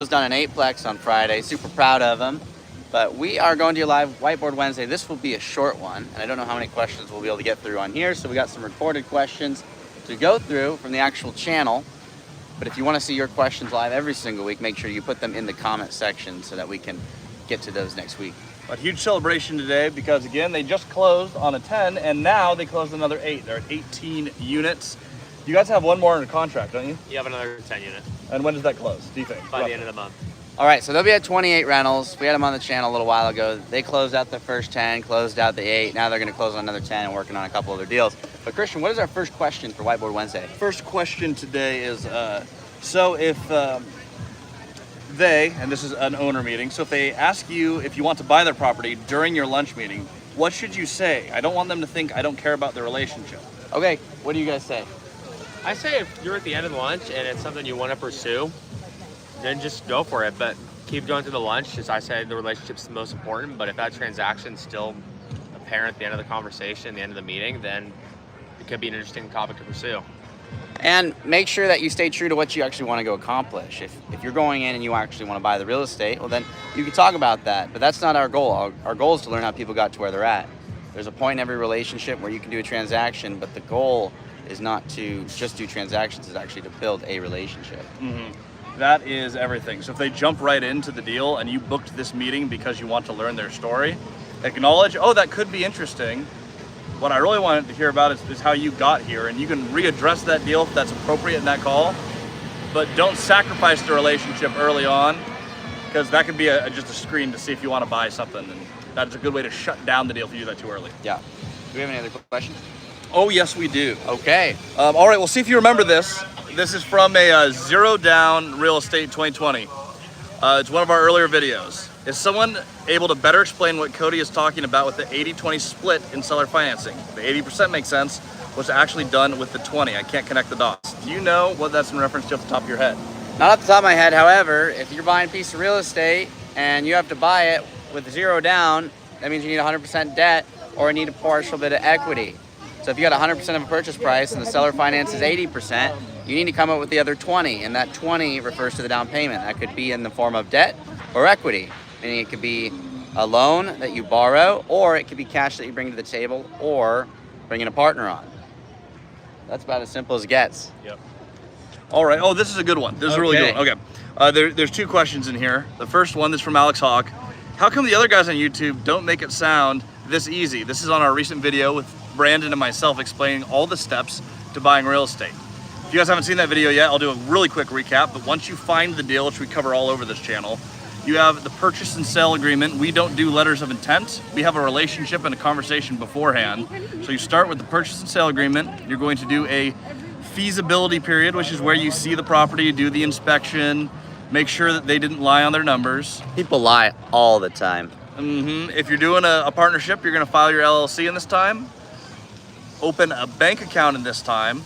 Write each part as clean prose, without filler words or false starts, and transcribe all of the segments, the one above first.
was done an eightplex on Friday. Super proud of them. But we are going to do a live Whiteboard Wednesday. This will be a short one, and I don't know how many questions we'll be able to get through on here. So we got some recorded questions to go through from the actual channel. But if you want to see your questions live every single week, make sure you put them in the comment section so that we can get to those next week. A huge celebration today because, again, they just closed on a 10, and now they closed another 8. They're at 18 units. You guys have one more under contract, don't you? You have another 10 unit. And when does that close, do you think? By the end of the month. All right, so they'll be at 28 rentals. We had them on the channel a little while ago. They closed out the first 10, closed out the 8. Now they're going to close on another 10 and working on a couple other deals. But Christian, what is our first question for Whiteboard Wednesday? First question today is, so if they, and this is an owner meeting, so if they ask you if you want to buy their property during your lunch meeting, what should you say? I don't want them to think I don't care about the relationship. Okay, what do you guys say? I say if you're at the end of the lunch and it's something you want to pursue, then just go for it. But keep going through the lunch. As I said, the relationship's the most important. But if that transaction's still apparent at the end of the conversation, the end of the meeting, then it could be an interesting topic to pursue. And make sure that you stay true to what you actually want to go accomplish. If you're going in and you actually want to buy the real estate, well, then you can talk about that. But that's not our goal. Our goal is to learn how people got to where they're at. There's a point in every relationship where you can do a transaction, but the goal is not to just do transactions, it's actually to build a relationship. Mm-hmm. That is everything. So if they jump right into the deal and you booked this meeting because you want to learn their story, acknowledge, oh, that could be interesting. What I really wanted to hear about is how you got here, and you can readdress that deal if that's appropriate in that call, but don't sacrifice the relationship early on, because that could be just a screen to see if you want to buy something, and that is a good way to shut down the deal if you do that too early. Yeah. Do we have any other questions? Oh, yes, we do. Okay. All right, we'll see if you remember this. This is from a Zero Down Real Estate 2020. It's one of our earlier videos. Is someone able to better explain what Cody is talking about with the 80-20 split in seller financing? The 80% makes sense. What's actually done with the 20? I can't connect the dots. Do you know what that's in reference to off the top of your head? Not off the top of my head. However, if you're buying a piece of real estate and you have to buy it with zero down, that means you need 100% debt or you need a partial bit of equity. So if you got 100% of a purchase price and the seller finances 80%, you need to come up with the other 20, and that 20 refers to the down payment. That could be in the form of debt or equity, meaning it could be a loan that you borrow, or it could be cash that you bring to the table, or bringing a partner on. That's about as simple as it gets. Yep. All right. Oh, this is a good one. This is a really good one. Okay. There's two questions in here. The first one is from Alex Hawk. How come the other guys on YouTube don't make it sound this easy? This is on our recent video with Brandon and myself explaining all the steps to buying real estate. If you guys haven't seen that video yet, I'll do a really quick recap. But once you find the deal, which we cover all over this channel, you have the purchase and sale agreement. We don't do letters of intent. We have a relationship and a conversation beforehand. So you start with the purchase and sale agreement. You're going to do a feasibility period, which is where you see the property, do the inspection, make sure that they didn't lie on their numbers. People lie all the time. If you're doing a partnership, you're going to file your LLC in this time, open a bank account in this time,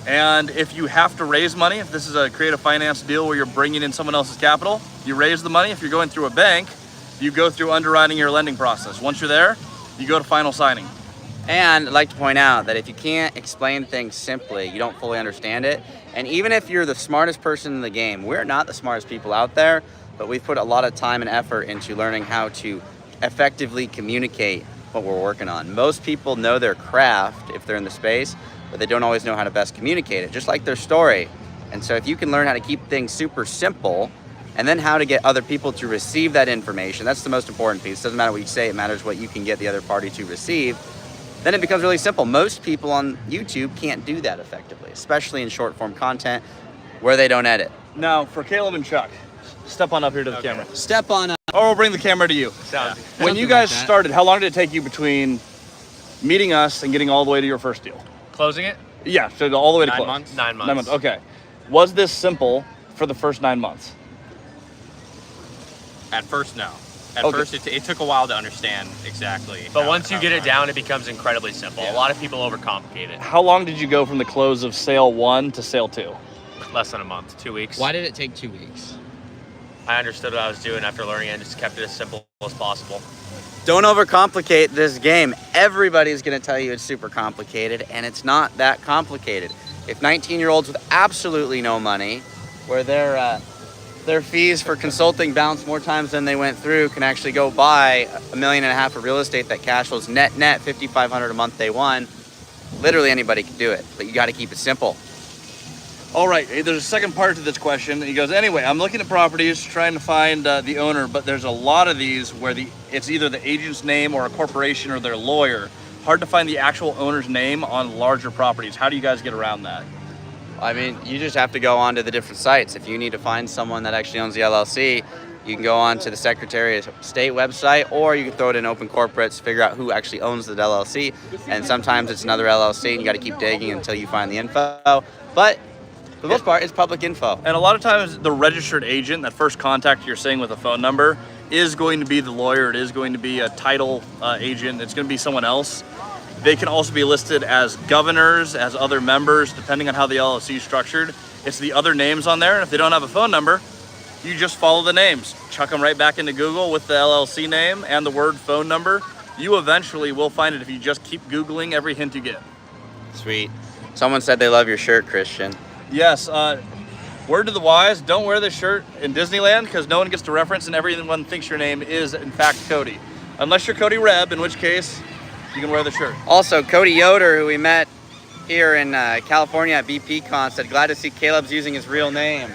and if you have to raise money, if this is a creative finance deal where you're bringing in someone else's capital, you raise the money. If you're going through a bank, you go through underwriting your lending process. Once you're there, you go to final signing. And I'd like to point out that if you can't explain things simply, you don't fully understand it. And even if you're the smartest person in the game, we're not the smartest people out there, but we've put a lot of time and effort into learning how to effectively communicate what we're working on. Most people know their craft if they're in the space, but they don't always know how to best communicate it, just like their story. And so if you can learn how to keep things super simple and then how to get other people to receive that information, that's the most important piece. It doesn't matter what you say, it matters what you can get the other party to receive. Then it becomes really simple. Most people on YouTube can't do that effectively, especially in short form content where they don't edit. Now, for Caleb and Chuck, step on up here to the camera. Step on up. Or we'll bring the camera to you. When you guys started, how long did it take you between meeting us and getting all the way to your first deal? Closing it? Yeah, so all the way to 9 close. months. 9 months. 9 months, okay. Was this simple for the first 9 months? At first, no. At Okay. first, it took a while to understand exactly. But how- once you how get it it down, it becomes incredibly simple. Yeah. A lot of people overcomplicate it. How long did you go from the close of sale 1 to sale 2? Less than a month, 2 weeks. Why did it take 2 weeks? I understood what I was doing after learning it and just kept it as simple as possible. Don't overcomplicate this game. Everybody's going to tell you it's super complicated, and it's not that complicated. If 19-year-olds with absolutely no money, where they're their fees for consulting bounce more times than they went through can actually go buy $1.5 million of real estate that cash flows net $5,500 a month day one. Literally anybody can do it, but you got to keep it simple. All right, hey, there's a second part to this question. He goes, anyway, I'm looking at properties, trying to find the owner, but there's a lot of these where it's either the agent's name or a corporation or their lawyer. Hard to find the actual owner's name on larger properties. How do you guys get around that? I mean, you just have to go on to the different sites. If you need to find someone that actually owns the LLC, you can go on to the Secretary of State website, or you can throw it in Open Corporates, figure out who actually owns the LLC. And sometimes it's another LLC, and you got to keep digging until you find the info. But for the most part, it's public info. And a lot of times the registered agent, that first contact you're saying with a phone number, is going to be the lawyer. It is going to be a title agent. It's going to be someone else. They can also be listed as governors, as other members, depending on how the LLC is structured. It's the other names on there. And if they don't have a phone number, you just follow the names. Chuck them right back into Google with the LLC name and the word phone number. You eventually will find it if you just keep Googling every hint you get. Sweet. Someone said they love your shirt, Christian. Yes, word to the wise, don't wear this shirt in Disneyland because no one gets to reference and everyone thinks your name is in fact Cody. Unless you're Cody Reb, in which case you can wear the shirt. Also, Cody Yoder, who we met here in California at BPCon, said glad to see Caleb's using his real name.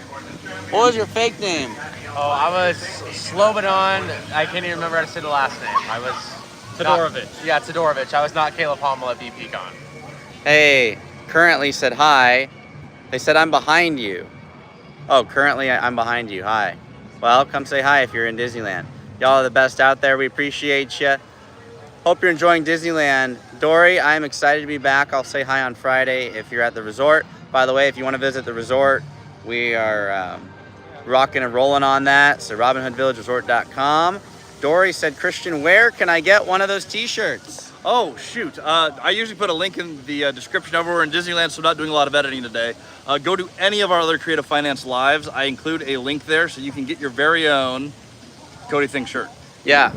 What was your fake name? Oh, I was Slobodan. I can't even remember how to say the last name. I was Todorovich. Yeah, Todorovich. I was not Caleb Hommel at BPCon. Hey, currently said hi. They said I'm behind you. Oh, currently I'm behind you. Hi. Well, come say hi if you're in Disneyland. Y'all are the best out there. We appreciate you. Hope you're enjoying Disneyland. Dory, I'm excited to be back. I'll say hi on Friday if you're at the resort. By the way, if you want to visit the resort, we are rocking and rolling on that. So RobinHoodVillageResort.com. Dory said, Christian, where can I get one of those t-shirts? Oh, shoot. I usually put a link in the description over in Disneyland, so I'm not doing a lot of editing today. Go to any of our other Creative Finance Lives. I include a link there so you can get your very own Cody Think shirt. Yeah,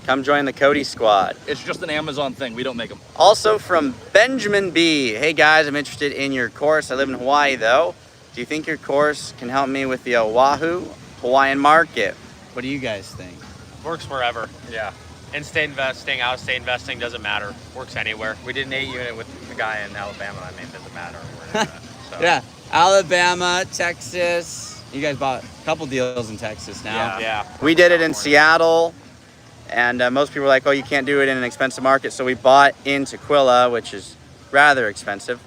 come join the Cody squad. It's just an Amazon thing. We don't make them. Also from Benjamin B. Hey guys, I'm interested in your course. I live in Hawaii though. Do you think your course can help me with the Oahu Hawaiian market? What do you guys think? Works wherever. Yeah. In-state investing, out-of-state investing doesn't matter. Works anywhere. We did an 8-unit with the guy in Alabama. I mean, it doesn't matter. So. Yeah, Alabama, Texas. You guys bought a couple deals in Texas now. Yeah. We did it in Seattle, and most people were like, oh, you can't do it in an expensive market. So we bought in Tequila, which is rather expensive.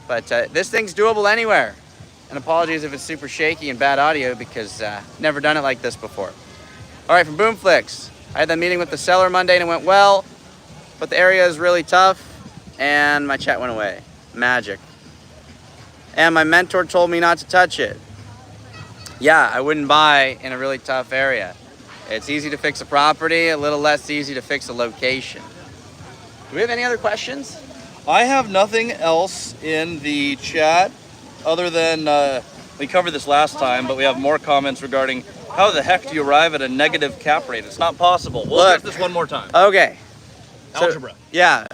But this thing's doable anywhere. And apologies if it's super shaky and bad audio because never done it like this before. All right, from Boomflix. I had that meeting with the seller Monday and it went well, but the area is really tough and my chat went away. Magic. And my mentor told me not to touch it. Yeah, I wouldn't buy in a really tough area. It's easy to fix a property, a little less easy to fix a location. Do we have any other questions? I have nothing else in the chat other than we covered this last time, but we have more comments regarding how the heck do you arrive at a negative cap rate? It's not possible. We'll Look, get this one more time. Okay. Algebra. Yeah,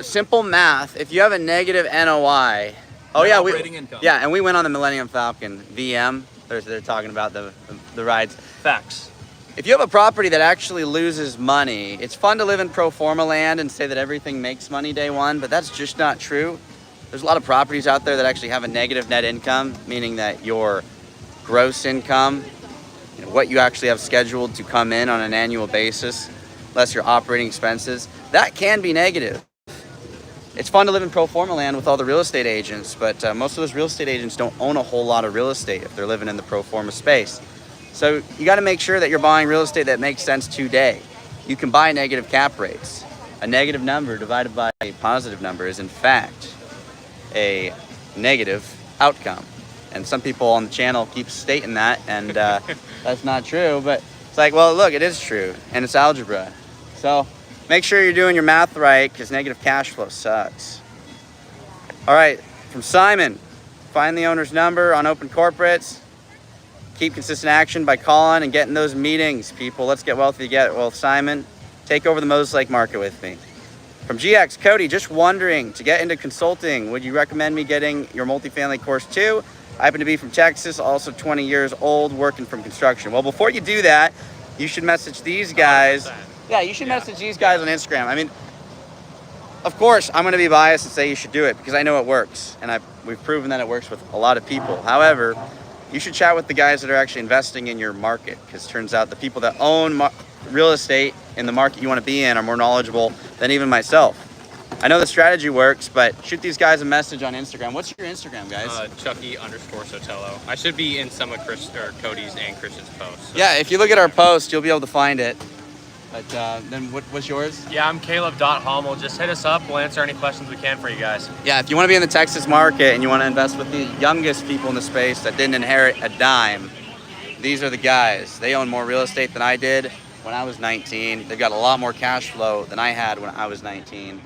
simple math. If you have a negative NOI, Operating income. Yeah, and we went on the Millennium Falcon VM. They're talking about the rides. Facts. If you have a property that actually loses money, it's fun to live in pro forma land and say that everything makes money day one, but that's just not true. There's a lot of properties out there that actually have a negative net income, meaning that your gross income, what you actually have scheduled to come in on an annual basis, less your operating expenses, that can be negative. It's fun to live in pro forma land with all the real estate agents, but most of those real estate agents don't own a whole lot of real estate if they're living in the pro forma space. So you got to make sure that you're buying real estate that makes sense today. You can buy negative cap rates. A negative number divided by a positive number is in fact a negative outcome. And some people on the channel keep stating that, and that's not true, but it's like, well, look, it is true, and it's algebra. So make sure you're doing your math right, because negative cash flow sucks. All right, from Simon, find the owner's number on Open Corporates. Keep consistent action by calling and getting those meetings, people. Let's get wealthy, get wealth. Simon, take over the Moses Lake market with me. From GX, Cody, just wondering, to get into consulting, would you recommend me getting your multifamily course too? I happen to be from Texas, also 20 years old, working from construction. Well, before you do that, you should message these guys. 100%. Yeah, you should message these guys on Instagram. I mean, of course, I'm going to be biased and say you should do it because I know it works, and we've proven that it works with a lot of people. However, you should chat with the guys that are actually investing in your market, because it turns out the people that own real estate in the market you want to be in are more knowledgeable than even myself. I know the strategy works, but shoot these guys a message on Instagram. What's your Instagram, guys? Chucky_Sotelo. I should be in some of Cody's and Christian's posts. So. Yeah, if you look at our post, you'll be able to find it. But then what's yours? Yeah, I'm Caleb.Hummel. Just hit us up. We'll answer any questions we can for you guys. Yeah, if you want to be in the Texas market and you want to invest with the youngest people in the space that didn't inherit a dime, these are the guys. They own more real estate than I did when I was 19. They've got a lot more cash flow than I had when I was 19.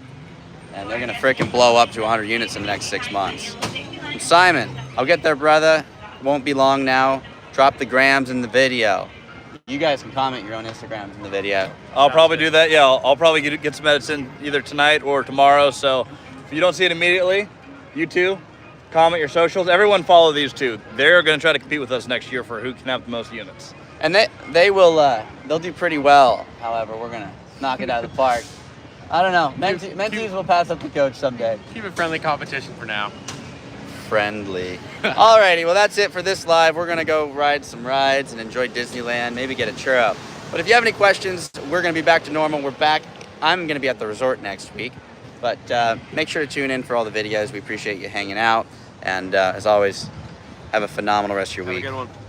And they're going to freaking blow up to 100 units in the next 6 months. And Simon, I'll get there, brother. Won't be long now. Drop the grams in the video. You guys can comment your own Instagrams in the video. I'll probably do that. Yeah, I'll probably get some edits in either tonight or tomorrow. So if you don't see it immediately, you too, comment your socials. Everyone follow these two. They're going to try to compete with us next year for who can have the most units. And they will, they'll do pretty well. However, we're going to knock it out of the park. I don't know. Mentees will pass up the coach someday. Keep it friendly competition for now. Friendly. Alrighty, well that's it for this live. We're gonna go ride some rides and enjoy Disneyland, maybe get a churro. But if you have any questions, we're gonna be back to normal. We're back. I'm gonna be at the resort next week. But make sure to tune in for all the videos. We appreciate you hanging out. And as always, have a phenomenal rest of your week. Have a good one.